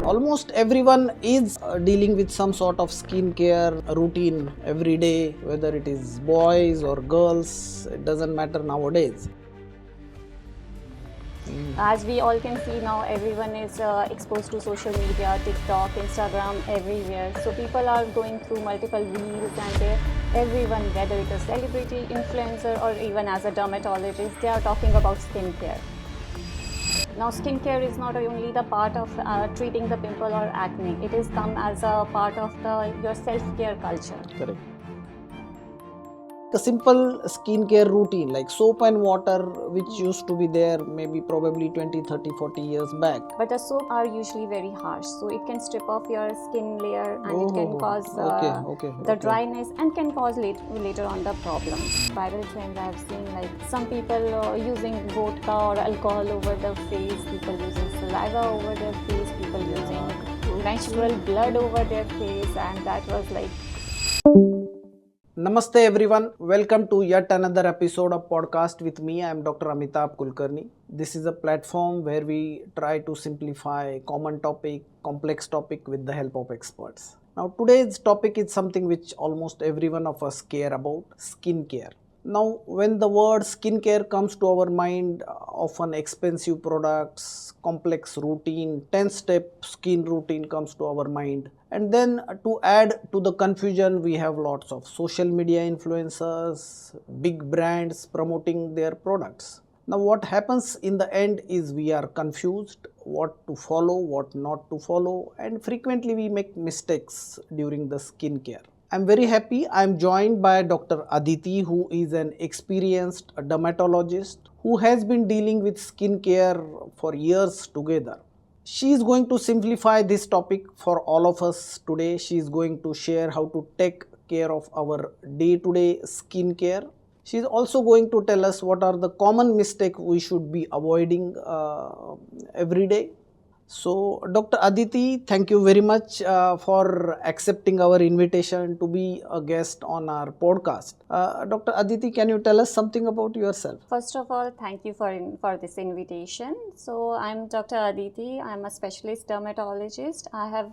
Almost everyone is dealing with some sort of skincare routine every day, whether it is boys or girls, it doesn't matter nowadays. As we all can see now, everyone is exposed to social media, TikTok, Instagram, everywhere. So people are going through multiple reels and everyone, whether it's a celebrity, influencer, or even as a dermatologist, they are talking about skincare. Now, skincare is not only the part of treating the pimple or acne. It is come as a part of your self-care culture. Correct. A simple skincare routine like soap and water, which used to be there maybe probably 20, 30, 40 years back. But the soap are usually very harsh, so it can strip off your skin layer and it can cause the dryness and can cause later on the problems. Viral trends I have seen, like some people using vodka or alcohol over the face, people using saliva over their face, people using natural blood over their face, and that was like... Namaste everyone, welcome to yet another episode of podcast with me. I am Dr. Amitabh Kulkarni. This is a platform where we try to simplify common topic, complex topic with the help of experts. Now today's topic is something which almost every one of us care about, skincare. Now when the word skincare comes to our mind, often expensive products, complex routine, 10-step skin routine comes to our mind. And then to add to the confusion, we have lots of social media influencers, big brands promoting their products. Now what happens in the end is we are confused what to follow, what not to follow, and frequently we make mistakes during the skincare. I'm very happy I'm joined by Dr. Aditi, who is an experienced dermatologist who has been dealing with skincare for years together. She is going to simplify this topic for all of us today. She is going to share how to take care of our day-to-day skincare. She is also going to tell us what are the common mistakes we should be avoiding every day. So, Dr. Aditi, thank you very much for accepting our invitation to be a guest on our podcast. Dr. Aditi, can you tell us something about yourself? First of all, thank you for this invitation. So, I'm Dr. Aditi. I'm a specialist dermatologist. I have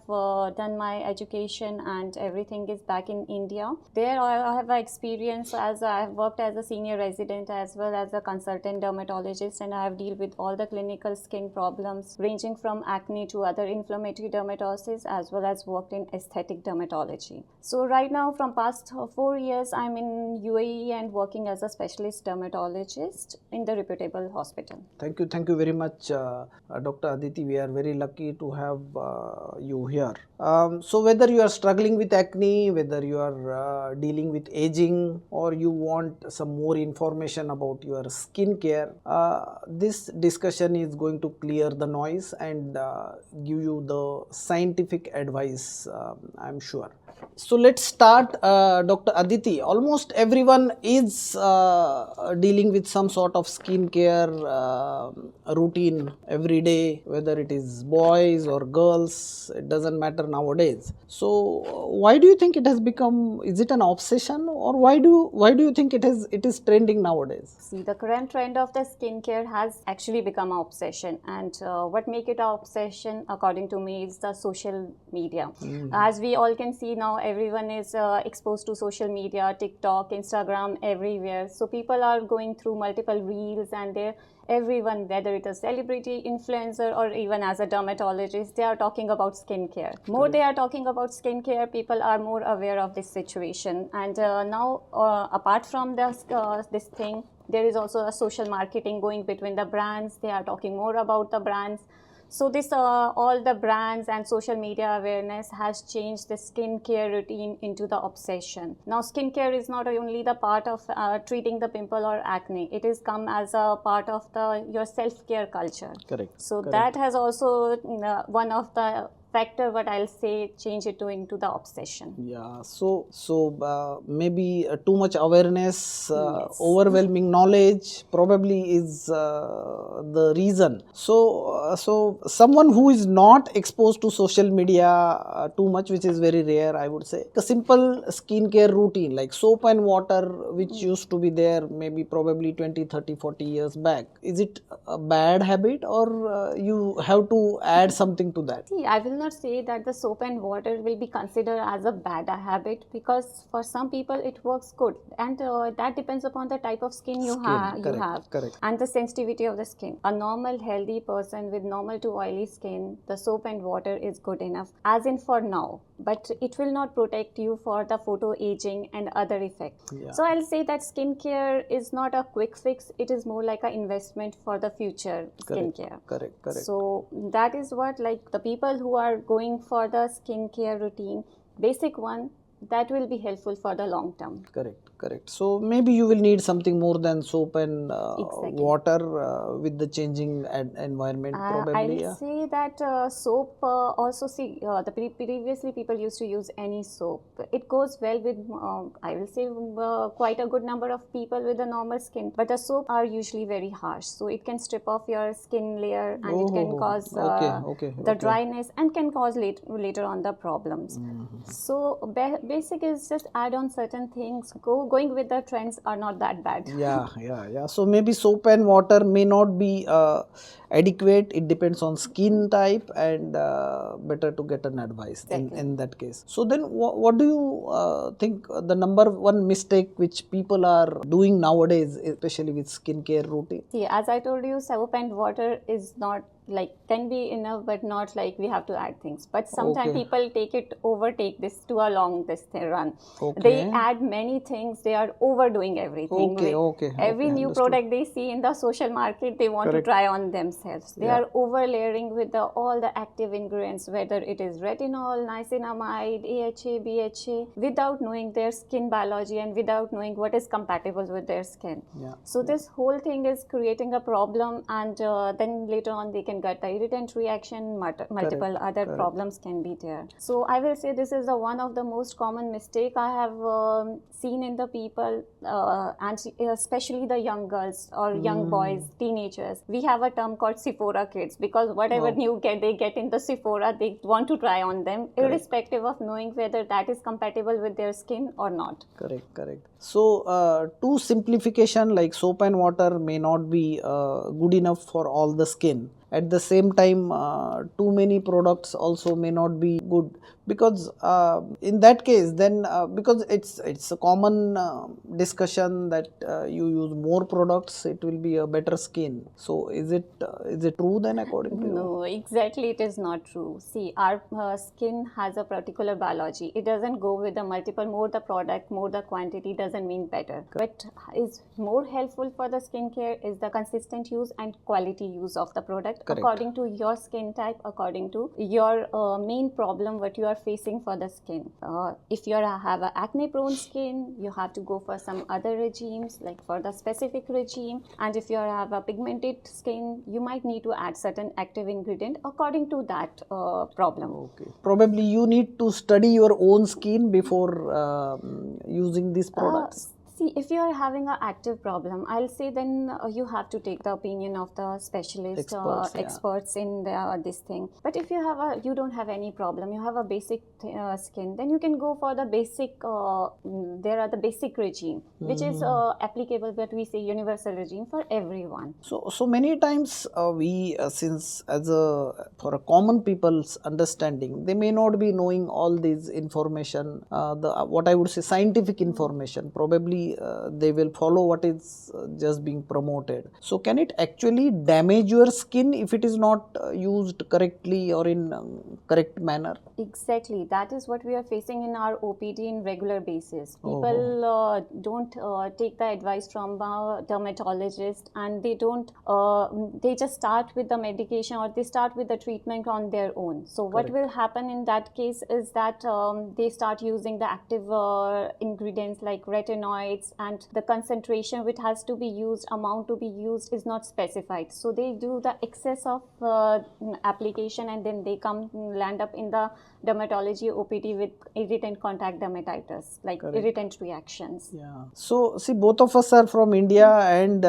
done my education and everything is back in India. There, I have experience as I have worked as a senior resident as well as a consultant dermatologist, and I have dealt with all the clinical skin problems ranging from acne to other inflammatory dermatosis, as well as worked in aesthetic dermatology. So right now from past 4 years I'm in UAE and working as a specialist dermatologist in the reputable hospital. Thank you very much, Dr. Aditi. We are very lucky to have you here. So whether you are struggling with acne, whether you are dealing with aging, or you want some more information about your skincare, this discussion is going to clear the noise and give you the scientific advice, I'm sure. So let's start, Dr. Aditi. Almost everyone is dealing with some sort of skincare routine every day, whether it is boys or girls, it doesn't matter nowadays. So why do you think it has become, is it an obsession, or why do you think it is trending nowadays? See, the current trend of the skincare has actually become an obsession, and what make it an obsession according to me is the social media. As we all can see now, everyone is exposed to social media, TikTok, Instagram, everywhere. So people are going through multiple reels and everyone, whether it's a celebrity, influencer, or even as a dermatologist, they are talking about skincare. More they are talking about skincare, people are more aware of this situation. And now, apart from this thing, there is also a social marketing going between the brands. They are talking more about the brands. So this all the brands and social media awareness has changed the skincare routine into the obsession. Now skincare is not only the part of treating the pimple or acne. It is come as a part of your self-care culture. Correct. So that has also one of the factor, what I'll say, change it into the obsession. Yeah, so maybe too much awareness, Yes. overwhelming knowledge probably is the reason. So someone who is not exposed to social media too much, which is very rare, I would say, a simple skincare routine like soap and water, which used to be there maybe probably 20, 30, 40 years back, is it a bad habit, or you have to add something to that? See, I will not say that the soap and water will be considered as a bad habit, because for some people it works good, and that depends upon the type of skin you have correct. and the sensitivity of the skin. A normal healthy person with normal to oily skin, the soap and water is good enough, as in for now, but it will not protect you for the photo aging and other effects. Yeah. So I'll say that skincare is not a quick fix, it is more like an investment for the future skincare. Correct. So that is what, like, the people who are going for the skincare routine, basic one, that will be helpful for the long term. Correct. So maybe you will need something more than soap and Exactly. water with the changing environment, probably. I'll say that soap also, see, previously people used to use any soap. It goes well with, I will say, quite a good number of people with a normal skin. But the soap are usually very harsh, so it can strip off your skin layer, and it can cause the dryness, and can cause later on the problems. So basic is just add on certain things. Going with the trends are not that bad. Yeah. So maybe soap and water may not be adequate. It depends on skin type, and better to get an advice in that case. So then what do you think the number one mistake which people are doing nowadays, especially with skincare routine? See, as I told you, soap and water is not, like, can be enough, but not like we have to add things. But sometimes people overtake this to a long run. They add many things, they are overdoing everything. Every new product they see in the social market, they want to try on themselves. They are over layering with all the active ingredients, whether it is retinol, niacinamide, AHA, BHA, without knowing their skin biology and without knowing what is compatible with their skin. So this whole thing is creating a problem, and then later on they can get the irritant reaction, multiple other problems can be there. So I will say this is one of the most common mistake I have seen in the people, and especially the young girls or young boys, teenagers. We have a term called Sephora kids, because whatever new they get in the Sephora, they want to try on them, irrespective of knowing whether that is compatible with their skin or not. Correct. So to simplification, like soap and water may not be good enough for all the skin. At the same time, too many products also may not be good, because in that case, then because it's a common discussion that you use more products, it will be a better skin. So is it true then, according to you? No, exactly, it is not true. See, our skin has a particular biology. It doesn't go with the multiple, more the product, more the quantity doesn't mean better. But is more helpful for the skincare is the consistent use and quality use of the product, according to your skin type, according to your main problem what you are facing for the skin. If you have an acne prone skin, you have to go for some other regimes, like for the specific regime. And if you have a pigmented skin, you might need to add certain active ingredient according to that problem. Probably you need to study your own skin before using these products. See, if you are having an active problem, I'll say then you have to take the opinion of the specialist, experts in this thing. But if you don't have any problem, you have a basic skin, then you can go for the basic. There are the basic regime, which is applicable, but we say universal regime for everyone. So many times we since for a common people's understanding, they may not be knowing all these information, what I would say scientific information. Probably they will follow what is just being promoted. So can it actually damage your skin if it is not used correctly or in correct manner? Exactly, that is what we are facing in our OPD in regular basis. People don't take the advice from a dermatologist, and they don't they just start with the medication, or they start with the treatment on their own. So what will happen in that case is that they start using the active ingredients like retinoids, and the concentration which has to be used, amount to be used is not specified. So they do the excess of application, and then they land up in the dermatology OPD with irritant contact dermatitis, like irritant reactions. So see, both of us are from India, and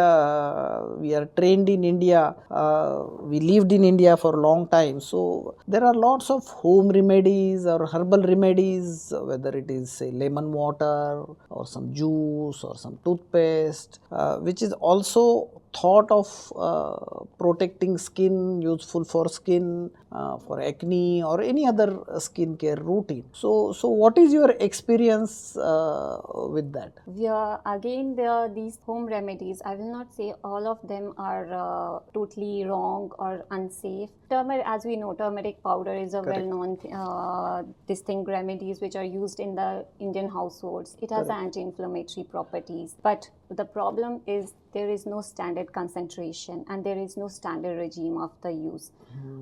we are trained in India. We lived in India for a long time. So there are lots of home remedies or herbal remedies, whether it is say lemon water or some juice or some toothpaste, which is also thought of protecting skin, useful for skin, for acne or any other skincare routine. So what is your experience with that? Again, there are these home remedies. I will not say all of them are totally wrong or unsafe. Turmeric, as we know, turmeric powder is a Correct. well-known distinct remedies which are used in the Indian households. It has Correct. anti-inflammatory properties, but the problem is there is no standard concentration and there is no standard regime of the use.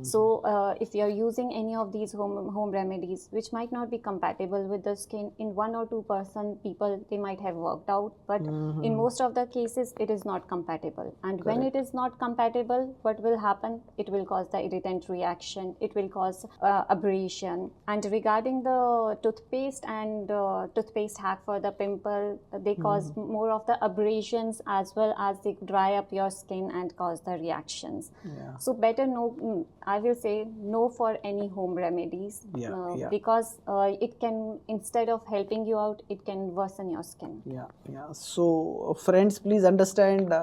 So if you are using any of these home remedies which might not be compatible with the skin, in 1 or 2% people they might have worked out, but in most of the cases it is not compatible. And when it is not compatible, what will happen? It will cause the irritant reaction, it will cause abrasion. And regarding the toothpaste and toothpaste hack for the pimple, they cause more of the abrasions as well as they dry up your skin and cause the reactions. Yeah. So better no, I will say no for any home remedies, because it can, instead of helping you out, it can worsen your skin. Yeah. So friends, please understand,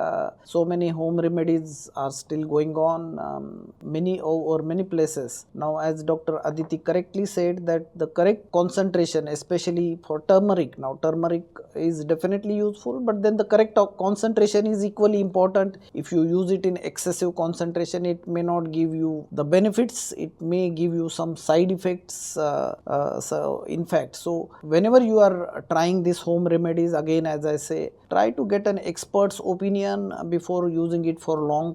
so many home remedies are still going on, many over many places. Now, as Dr. Aditi correctly said, that the correct concentration, especially for turmeric. Now, turmeric is definitely useful, but then the correct concentration is equally important. If you use it in excessive concentration, it may not give you the benefits, it may give you some side effects. So in fact, so whenever you are trying these home remedies, again as I say, try to get an expert's opinion before using it for long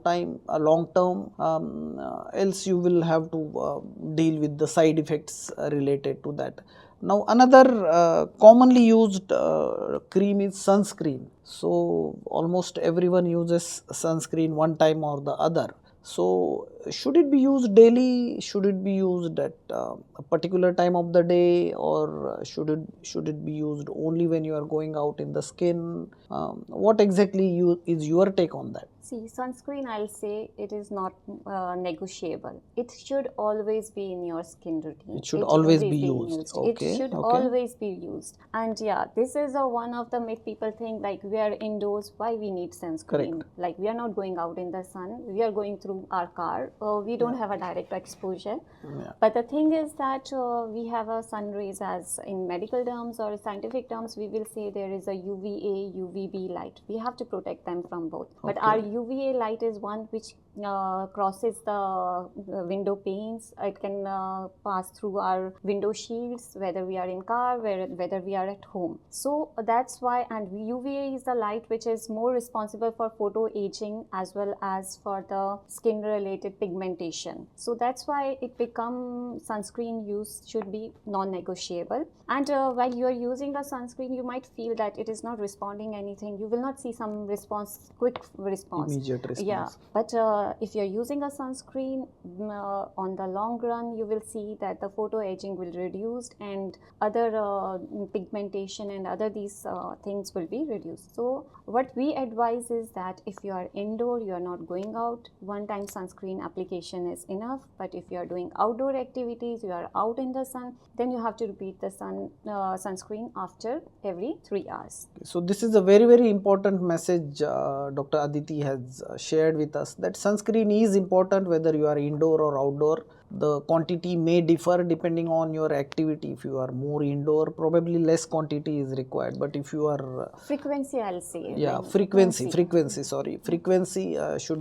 term, else you will have to deal with the side effects related to that. Now another commonly used cream is sunscreen. So almost everyone uses sunscreen one time or the other. So should it be used daily? Should it be used at a particular time of the day, or should it be used only when you are going out in the skin? What exactly is your take on that? See, sunscreen, I'll say it is not negotiable. It should always be in your skin routine. It should always be being used. It Okay. should Okay. always be used. And yeah, this is one of the myth people think, like we are indoors, why we need sunscreen? Correct. Like we are not going out in the sun, we are going through our car, we don't have a direct exposure. Yeah. But the thing is that we have a sun rays, as in medical terms or scientific terms, we will say there is a UVA, UVB light. We have to protect them from both. But our UVA light is one which crosses the window panes. It can pass through our window shields, whether we are in car, whether we are at home. So that's why, and UVA is the light which is more responsible for photo aging as well as for the skin related pigmentation. So that's why it become sunscreen use should be non-negotiable. And while you are using the sunscreen, you might feel that it is not responding anything. You will not see some response, quick response, immediate response. Yeah, but if you're using a sunscreen, on the long run, you will see that the photo aging will reduce and other pigmentation and other these things will be reduced. So what we advise is that if you are indoor, you are not going out, one time sunscreen application is enough. But if you are doing outdoor activities, you are out in the sun, then you have to repeat the sunscreen after every 3 hours. So this is a very important message Dr. Aditi has shared with us, that sunscreen is important whether you are indoor or outdoor. The quantity may differ depending on your activity. If you are more indoor, probably less quantity is required. But if you are frequency, I'll say. Yeah, frequency should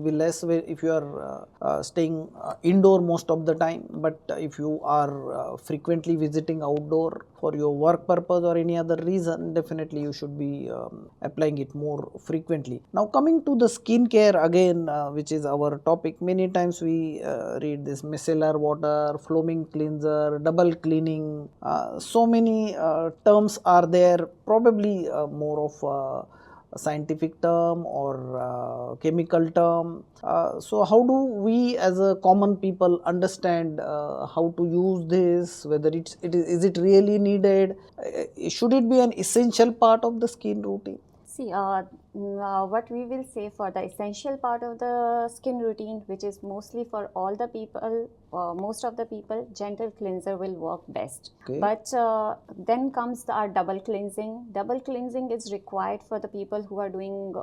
be less if you are staying indoor most of the time. But if you are frequently visiting outdoor for your work purpose or any other reason, definitely you should be applying it more frequently. Now coming to the skincare again, which is our topic, many times we read this micellar water, foaming cleanser, double cleaning, so many terms are there, probably more of a scientific term or chemical term. So how do we as a common people understand how to use this, whether is it really needed, should it be an essential part of the skin routine? See, what we will say for the essential part of the skin routine, which is mostly for all the people, most of the people, gentle cleanser will work best. Okay. But then comes our double cleansing. Double cleansing is required for the people who are doing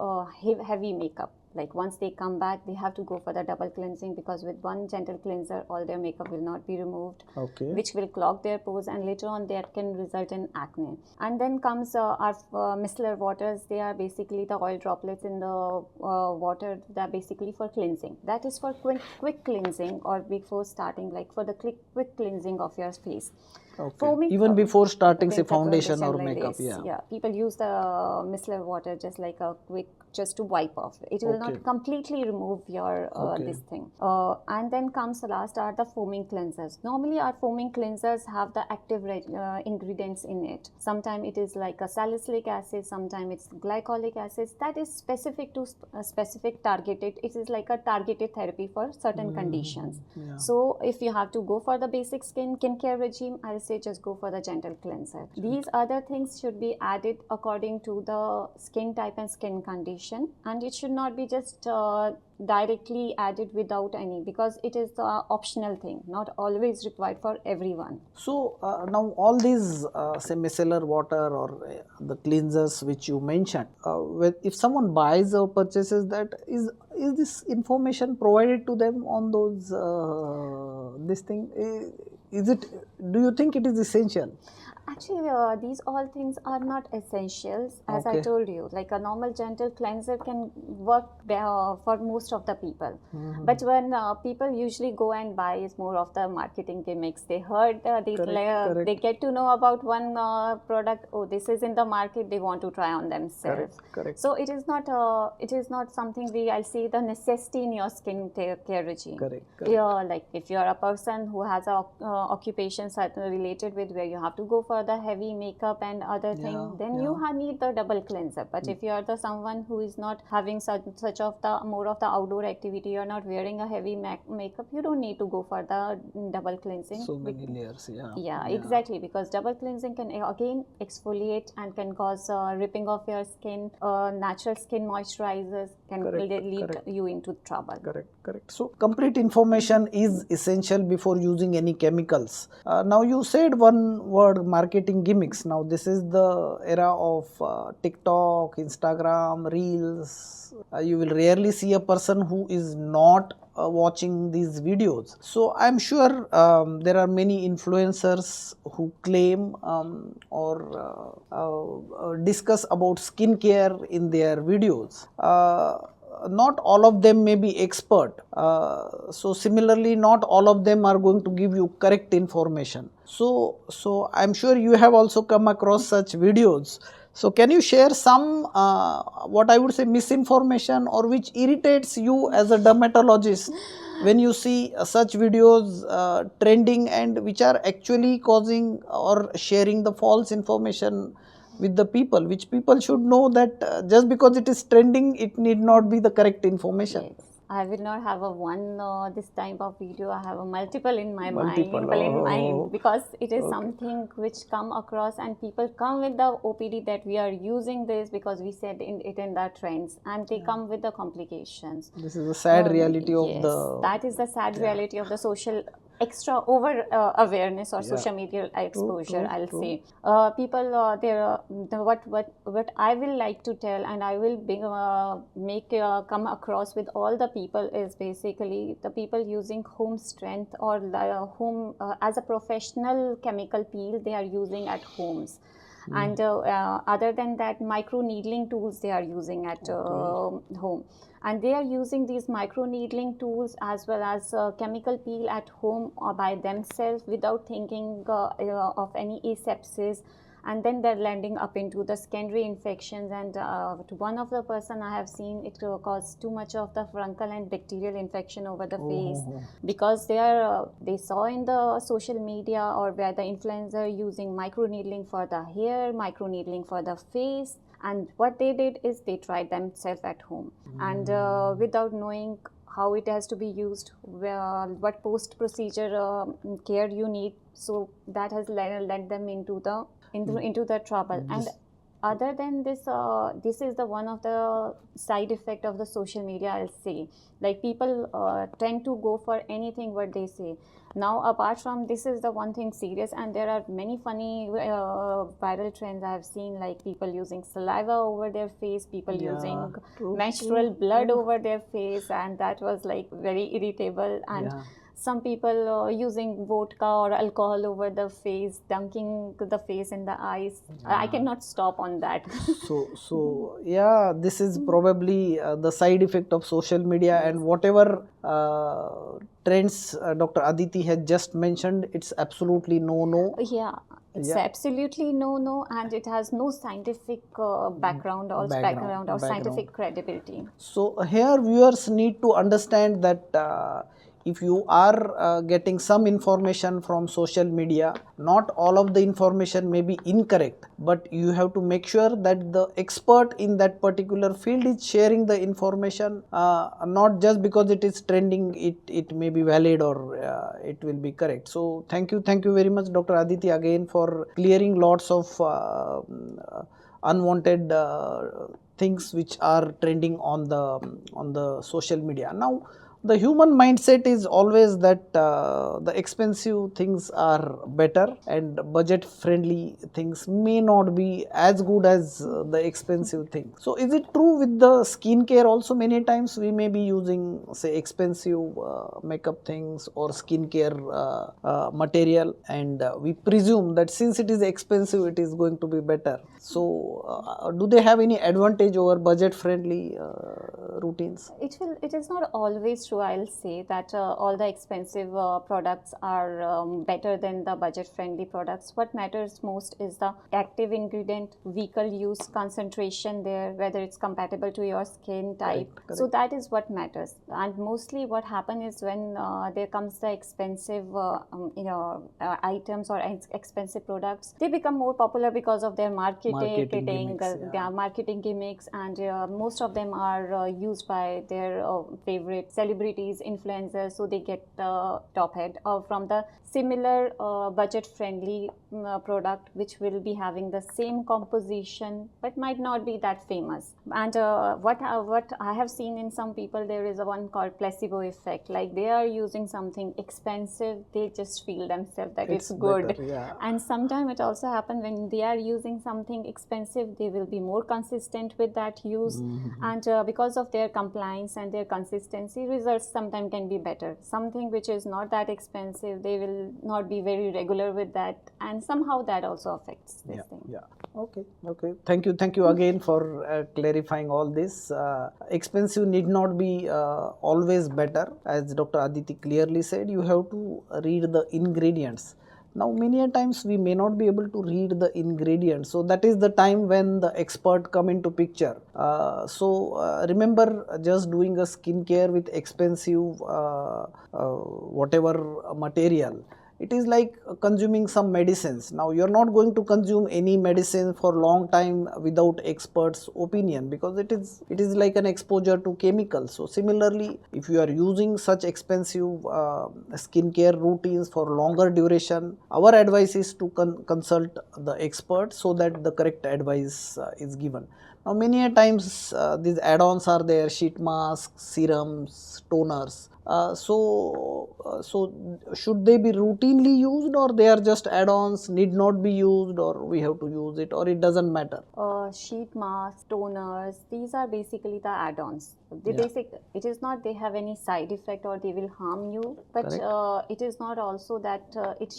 heavy makeup. Like once they come back, they have to go for the double cleansing, because with one gentle cleanser, all their makeup will not be removed, Okay. which will clog their pores, and later on that can result in acne. And then comes our micellar waters. They are basically the oil droplets in the water that are basically for cleansing. That is for quick cleansing, or before starting, like for the quick cleansing of your face. Okay. Foaming, Even before starting, say, the foundation or like makeup. this. Yeah. People use the micellar water just like a quick, just to wipe off. It will Okay. not completely remove your Okay. this thing. And then comes the last are the foaming cleansers. Normally our foaming cleansers have the active ingredients in it. Sometimes it is like a salicylic acid, sometimes it's glycolic acid. That is specific to specific targeted. It is like a targeted therapy for certain conditions. Yeah. So if you have to go for the basic skincare regime, I'll say just go for the gentle cleanser. These other things should be added according to the skin type and skin condition, and it should not be just directly added without any, because it is the optional thing, not always required for everyone. So now all these say micellar water or the cleansers which you mentioned, if someone buys or purchases that, is this information provided to them on those this thing? Is it? Do you think it is essential? Actually, these all things are not essentials, as I Okay. told you. Like a normal gentle cleanser can work for most of the people. But when people usually go and buy, is more of the marketing gimmicks. They heard Correct. they get to know about one product. Oh, this is in the market. They want to try on themselves. Correct. So it is not something I'll say the necessity in your skin care regime. Correct. Yeah, like if you are a person who has a occupation related with where you have to go for the heavy makeup and other thing, then you need the double cleanser. But if you are the someone who is not having such of the more of the outdoor activity, you are not wearing a heavy makeup, you don't need to go for the double cleansing. So many layers. Yeah, exactly, because double cleansing can again exfoliate and can cause ripping of your skin. Natural skin moisturizers can lead you into trouble. Correct. So complete information is essential before using any chemicals. Now you said one word, marketing gimmicks. Now this is the era of TikTok, Instagram, Reels. You will rarely see a person who is not watching these videos. So I'm sure there are many influencers who claim or discuss about skincare in their videos. Not all of them may be expert. So similarly, not all of them are going to give you correct information. So I'm sure you have also come across such videos. So can you share some what I would say misinformation, or which irritates you as a dermatologist when you see such videos trending, and which are actually causing or sharing the false information with the people, which people should know that just because it is trending, it need not be the correct information. Yes. I will not have a one this type of video. I have a multiple in my Multiple. mind, because it is something which come across, and people come with the OPD that we are using this because we said it in the trends, and they come with the complications. This is a sad reality of the. That is the sad reality of the social extra over awareness or social media exposure. I'll say people what I will like to tell, and I will make come across with all the people, is basically the people using home strength or home as a professional chemical peel they are using at homes. And other than that, micro needling tools they are using at home, and they are using these micro needling tools as well as chemical peel at home or by themselves without thinking of any asepsis, and then they're landing up into the secondary infections. And to one of the person I have seen, it caused too much of the fungal and bacterial infection over the face, because they saw in the social media or where the influencer using micro needling for the hair, micro needling for the face, and what they did is they tried themselves at home, and without knowing how it has to be used, what post procedure care you need. So that has led them into the trouble. And Other than this, this is the one of the side effect of the social media, I'll say. Like people tend to go for anything what they say. Now, apart from this is the one thing serious, and there are many funny viral trends I have seen, like people using saliva over their face, people using menstrual blood over their face, and that was like very irritable. And some people using vodka or alcohol over the face, dunking the face in the eyes. I cannot stop on that. So yeah, this is probably the side effect of social media, and whatever trends Dr. Aditi has just mentioned, it's absolutely no. Yeah, it's absolutely no, and it has no scientific background or scientific credibility. So here viewers need to understand that if you are getting some information from social media, not all of the information may be incorrect, but you have to make sure that the expert in that particular field is sharing the information, not just because it is trending, it may be valid or it will be correct. So thank you very much, Dr. Aditi, again for clearing lots of unwanted things which are trending on the social media. Now, the human mindset is always that the expensive things are better and budget friendly things may not be as good as the expensive thing. So is it true with the skincare also? Many times we may be using, say, expensive makeup things or skincare material, and we presume that since it is expensive it is going to be better. So do they have any advantage over budget friendly routines? It is not always true. I'll say that all the expensive products are better than the budget friendly products. What matters most is the active ingredient, vehicle use, concentration there, whether it's compatible to your skin type. Correct. So that is what matters. And mostly what happens is when there comes the expensive items or expensive products, they become more popular because of their marketing gimmicks, their marketing gimmicks, and most of them are used by their favorite celebrities, influencers, so they get top head from the similar budget friendly product which will be having the same composition but might not be that famous. And what I have seen in some people, there is a one called placebo effect, like they are using something expensive, they just feel themselves that it's good better, and sometimes it also happens when they are using something expensive, they will be more consistent with that use, and because of their compliance and their consistency, results sometimes can be better. Something which is not that expensive, they will not be very regular with that, and somehow that also affects this thing. Okay. Thank you again for clarifying all this. Expensive need not be always better, as Dr. Aditi clearly said. You have to read the ingredients. Now, many a times we may not be able to read the ingredients, so that is the time when the expert come into picture. Remember, just doing a skincare with expensive whatever material, it is like consuming some medicines. Now, you are not going to consume any medicine for long time without experts' opinion, because it is like an exposure to chemicals. So similarly, if you are using such expensive skincare routines for longer duration, our advice is to consult the expert so that the correct advice is given. Now, many a times these add-ons are there: sheet masks, serums, toners. So should they be routinely used, or they are just add-ons, need not be used, or we have to use it, or it doesn't matter? Sheet masks, toners, these are basically the add-ons. It is not they have any side effect or they will harm you, but it is not also that it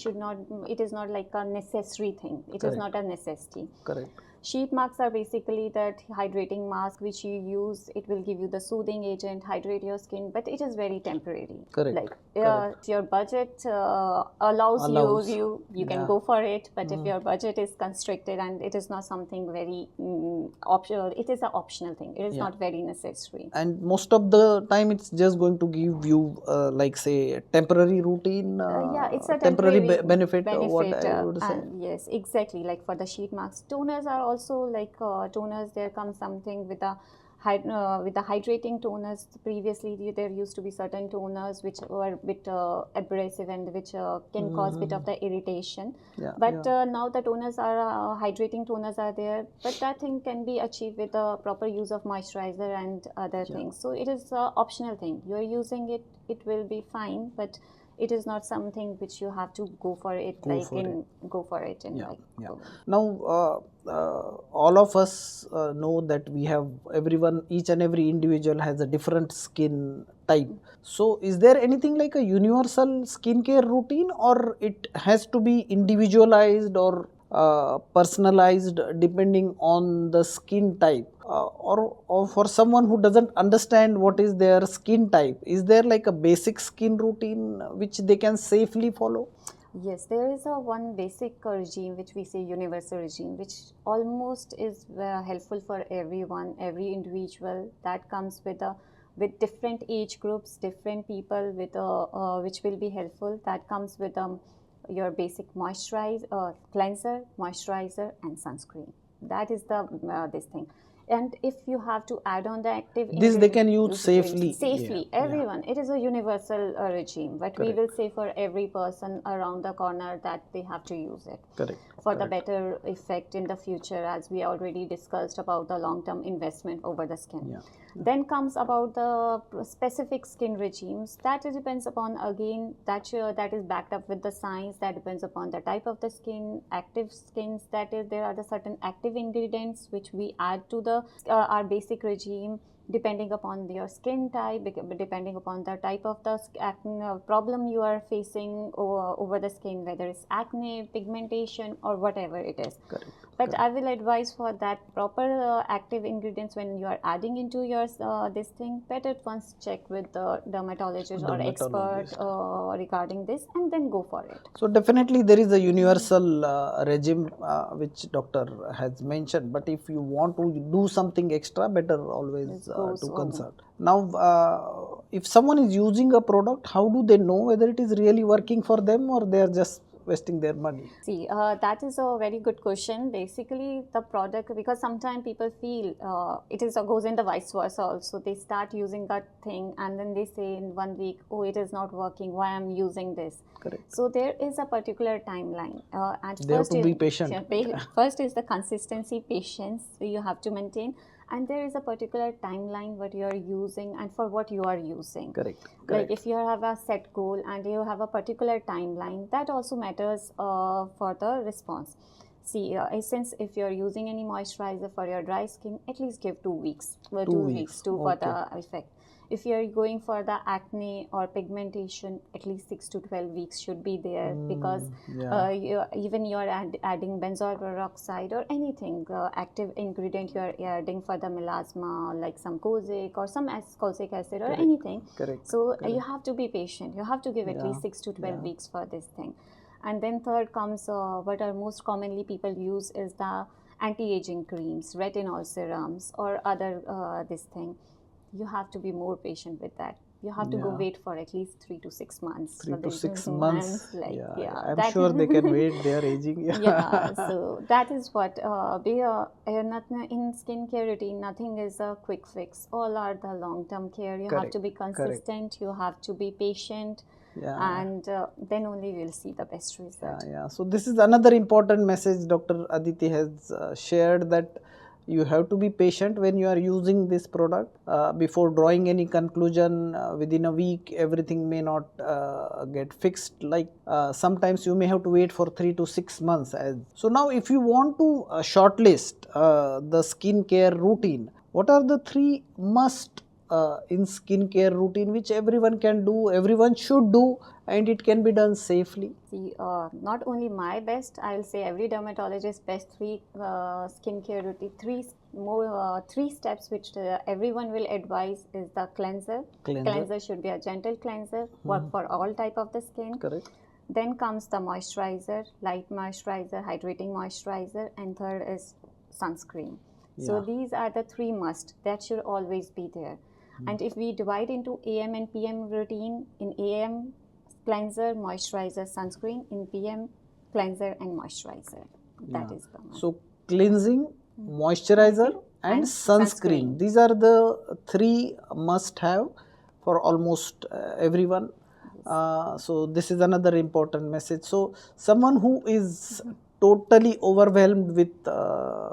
is not like a necessary thing. It is not a necessity. Correct. Sheet masks are basically that hydrating mask which you use. It will give you the soothing agent, hydrate your skin, but it is very temporary. Correct. Like if your budget allows you can go for it. But if your budget is constricted and it is not something very optional, it is an optional thing. It is not very necessary. And most of the time, it's just going to give you, like say, temporary routine. It's a temporary benefit. What I would say. Yes, exactly. Like for the sheet masks, toners are also like toners. There comes something with a with the hydrating toners, previously there used to be certain toners which were a bit abrasive and which can cause bit of the irritation. Yeah, But yeah. now the toners are hydrating toners are there, but that thing can be achieved with the proper use of moisturizer and other Yeah. things. So it is a optional thing. You are using it, it will be fine, but it is not something which you have to go for it Go like for in it. go for it in Yeah, like yeah. go. Now, all of us know that we have everyone, each and every individual has a different skin type. So, is there anything like a universal skincare routine, or it has to be individualized or personalized depending on the skin type? Or for someone who doesn't understand what is their skin type, is there like a basic skin routine which they can safely follow? Yes, there is a one basic regime which we say universal regime, which almost is helpful for everyone, every individual. That comes with different age groups, different people with which will be helpful. That comes with your basic cleanser, moisturizer, and sunscreen. That is the this thing. And if you have to add on the active This they can use ingredient safely. Yeah, safely, yeah. everyone, it is a universal regime, but we Correct. will say for every person around the corner that they have to use it Correct. for the Correct. better effect in the future, as we already discussed about the long-term investment over the skin. Yeah. Then comes about the specific skin regimes. That depends upon, again, that is backed up with the science. That depends upon the type of the skin. Active skins, that is, there are the certain active ingredients which we add to the our basic regime, depending upon your skin type, depending upon the type of the problem you are facing over the skin, whether it's acne, pigmentation, or whatever it is. Correct. But Correct. I will advise for that proper active ingredients when you are adding into your this thing, better once check with the dermatologist or expert Dermatologist. regarding this, and then go for it. So definitely there is a universal regime which doctor has mentioned, but if you want to do something extra, better always This goes to on. consult. Now, if someone is using a product, how do they know whether it is really working for them or they are just wasting their money? See, that is a very good question. Basically, the product, because sometimes people feel it is goes in the vice versa also. They start using that thing and then they say in 1 week, oh, it is not working. Why I'm using this? Correct. So there is a particular timeline, and They have to be patient. first is the consistency, patience you have to maintain, and there is a particular timeline what you are using and for what you are using. Correct. Like Correct. if you have a set goal and you have a particular timeline, that also matters for the response. See, since if you're using any moisturizer for your dry skin, at least give 2 weeks, 2 weeks to for Okay. the effect. If you're going for the acne or pigmentation, at least 6 to 12 weeks should be there, because Yeah. even you're adding benzoyl peroxide or anything active ingredient you're adding for the melasma, like some Kozic or some colsic acid or Correct. anything. Correct. So Correct. you have to be patient. You have to give at Yeah. least 6 to 12 Yeah. weeks for this thing. And then third comes what are most commonly people use is the anti-aging creams, retinol serums, or other this thing. You have to be more patient with that. You have to go Yeah. wait for at least 3 to 6 months. 3 to 6 months. Like Yeah. yeah, I'm that sure they can wait. They are aging. yeah. So that is what in skincare routine. Nothing is a quick fix. All are the long-term care. You have Correct. to be Correct. consistent. You have to be patient, Yeah. and then only we'll see the best Yeah, result. yeah. So this is another important message Dr. Aditi has shared, that you have to be patient when you are using this product. Before drawing any conclusion, within a week everything may not get fixed. Like sometimes you may have to wait for 3 to 6 months. So now, if you want to shortlist the skincare routine, what are the three must in skincare routine which everyone can do, everyone should do, and it can be done safely? See, not only my best, I'll say every dermatologist best three skincare routine, three steps which everyone will advise is the cleanser. Cleanser. Cleanser should be a gentle cleanser, work for all type of the skin. Correct. Then comes the moisturizer, light moisturizer, hydrating moisturizer, and third is sunscreen. So Yeah. these are the three must that should always be there. And if we divide into AM and PM routine, in AM cleanser, moisturizer, sunscreen, in PM cleanser and moisturizer. That Yeah. is the must. So cleansing, moisturizer, and sunscreen. These are the three must have for almost everyone. So this is another important message. So someone who is totally overwhelmed with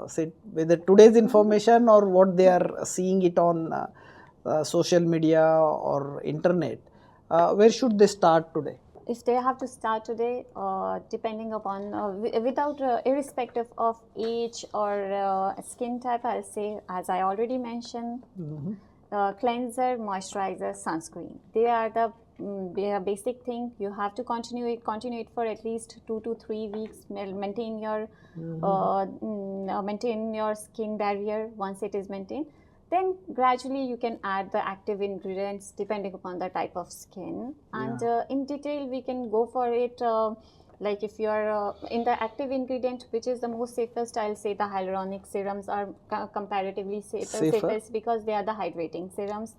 say whether today's information or what they are seeing it on social media or internet, where should they start today? If they have to start today, depending upon without irrespective of age or skin type, I'll say, as I already mentioned, cleanser, moisturizer, sunscreen. They are the basic thing. You have to continue it for at least 2 to 3 weeks. Maintain your skin barrier. Once it is maintained, then gradually you can add the active ingredients depending upon the type of skin. And in detail, we can go for it. Like if you are in the active ingredient, which is the most safest, I'll say the hyaluronic serums are comparatively safest because they are the hydrating serums.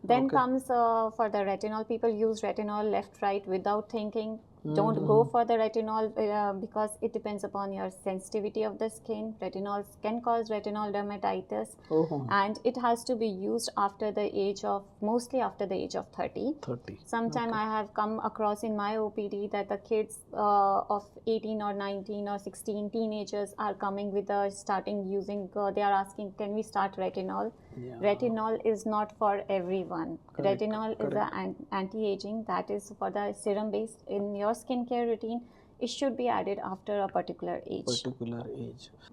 Then comes for the retinol. People use retinol left, right without thinking. Don't go for the retinol because it depends upon your sensitivity of the skin. Retinol can cause retinol dermatitis, and it has to be used after the age of, mostly after the age of 30. Sometime I have come across in my OPD that the kids of 18 or 19 or 16, teenagers are coming with starting using, they are asking, can we start retinol? Retinol is not for everyone. Retinol is an anti-aging, that is for the serum based in your skincare routine. It should be added after a particular age.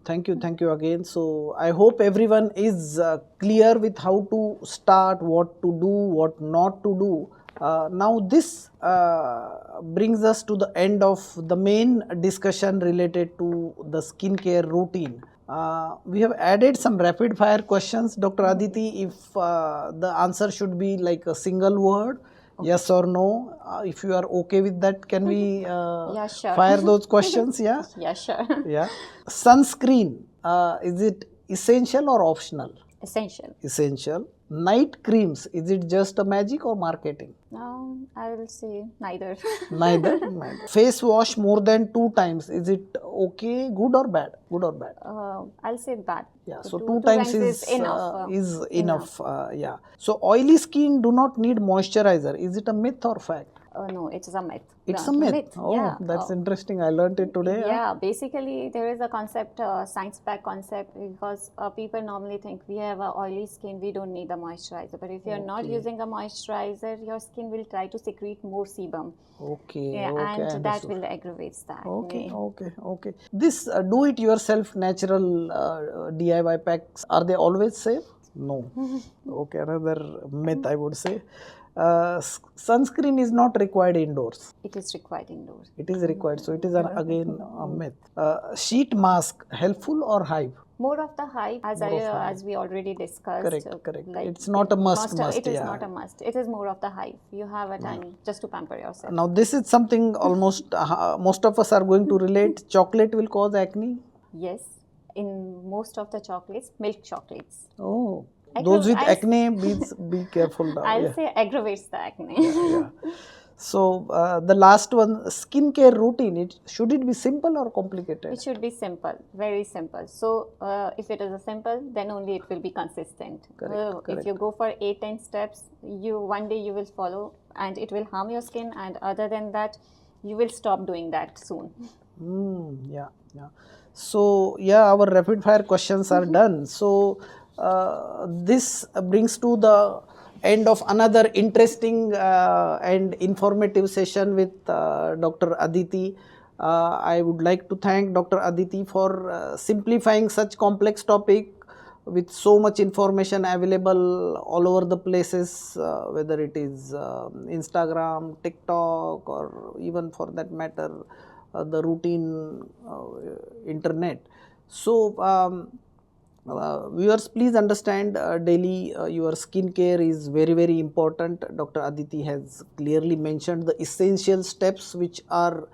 Thank you again. So I hope everyone is clear with how to start, what to do, what not to do. Now this brings us to the end of the main discussion related to the skincare routine. We have added some rapid fire questions, Dr. Aditi. If the answer should be like a single word, yes or no. If you are okay with that, can we fire those questions? Yeah. Yeah, sure. Yeah. Sunscreen, is it essential or optional? Essential. Night creams, is it just a magic or marketing? I will say neither. Neither. Face wash more than 2 times, is it okay, good or bad? I'll say bad. Yeah, so 2 times is enough. Yeah. So oily skin do not need moisturizer, is it a myth or fact? No, it is a myth. It's a myth. Oh, yeah. That's interesting. I learned it today. Yeah, basically there is a concept, science-backed concept, because people normally think we have a oily skin, we don't need a moisturizer. But if you're not using a moisturizer, your skin will try to secrete more sebum. And that will aggravate that. Okay. This do-it-yourself natural DIY packs, are they always safe? No. Okay, another myth I would say. Sunscreen is not required indoors. It is required indoors. It is required. So it is again a myth. Sheet mask, helpful or hype? More of the hype, as we already discussed. Correct. Like it's not a must. It is not a must. It is more of the hype. You have a time just to pamper yourself. Now this is something almost most of us are going to relate. Chocolate will cause acne? Yes. In most of the chocolates, milk chocolates. Oh. Those with acne, be careful. I'll say aggravates the acne. So the last one, skincare routine. Should it be simple or complicated? It should be simple, very simple. So if it is a simple, then only it will be consistent. Correct. If you go for 8-10 steps, one day you will follow, and it will harm your skin. And other than that, you will stop doing that soon. Yeah. So our rapid fire questions are done. So this brings to the end of another interesting and informative session with Dr. Aditi. I would like to thank Dr. Aditi for simplifying such complex topic with so much information available all over the places, whether it is Instagram, TikTok, or even for that matter the routine internet. So viewers, please understand daily your skincare is very important. Dr. Aditi has clearly mentioned the essential steps which are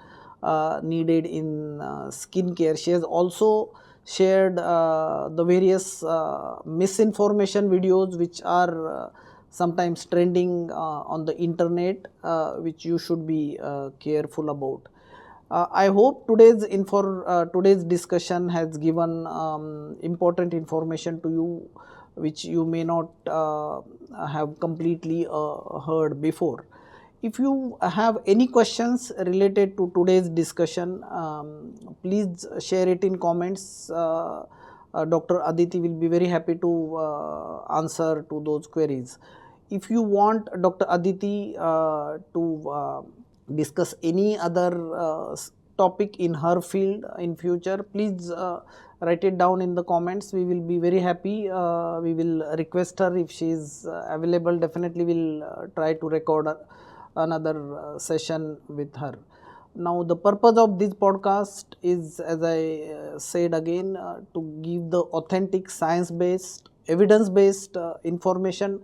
needed in skincare. She has also shared the various misinformation videos which are sometimes trending on the internet, which you should be careful about. I hope today's discussion has given important information to you, which you may not have completely heard before. If you have any questions related to today's discussion, please share it in comments. Dr. Aditi will be very happy to answer to those queries. If you want Dr. Aditi to discuss any other topic in her field in future, please write it down in the comments. We will be very happy. We will request her if she is available. Definitely, we'll try to record another session with her. Now, the purpose of this podcast is, as I said again, to give the authentic science based, evidence based information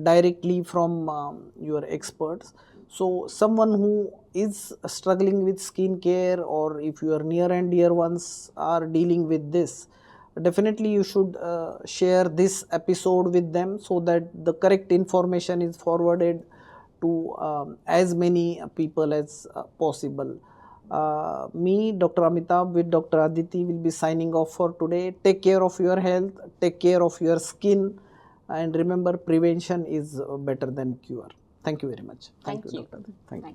directly from your experts. So, someone who is struggling with skin care, or if your near and dear ones are dealing with this, definitely you should share this episode with them so that the correct information is forwarded to as many people as possible. Me, Dr. Amitabh, with Dr. Aditi, will be signing off for today. Take care of your health, take care of your skin, and remember, prevention is better than cure. Thank you very much. Thank you. Dr. Aditi. Thank you.